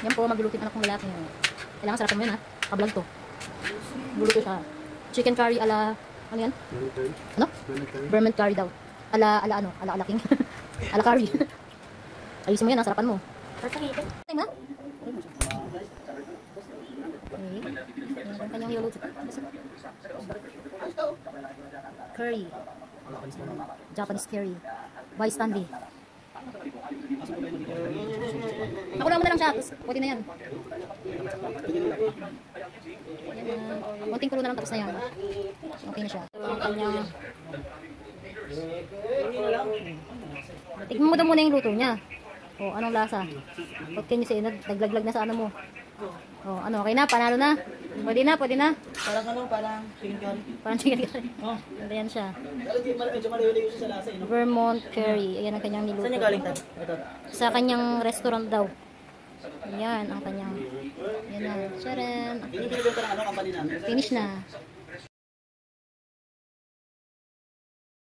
Yan po, magluluto yung anak kong lalaki. Kailangan sarapan mo yan ha. Kablog to. Luluto siya. Chicken curry ala, ano yan? Ano? Vermont curry daw. Ala king. Ala curry. Ayusin mo yan ha, sarapan mo. Time ha? Okay. Ang kanyang niluluto. Curry. Japanese curry. By Stanley. Ako naman na lang siya. Tapos, puti na yan. Ayan na. Konting kulo na lang tapos na yan. Okay na siya. Ang kanyang... Tikman mo daw muna yung luto niya. O, anong lasa? What can you say? Naglaglag na sa ano mo. O, ano, okay na? Panalo na? Pwede na, pwede na. Parang ano, parang chicken curry. Parang chicken curry. Ganda yan siya. Medyo malayo sa lasa, eh, no? Vermont curry. Ayan ang kanyang niluto. Saan niya galing tayo? Ito. Sa kanyang restaurant daw. Ayan ang kanyang. Ayan na. Charan. Binibenta ng ano, company namin. Finish na.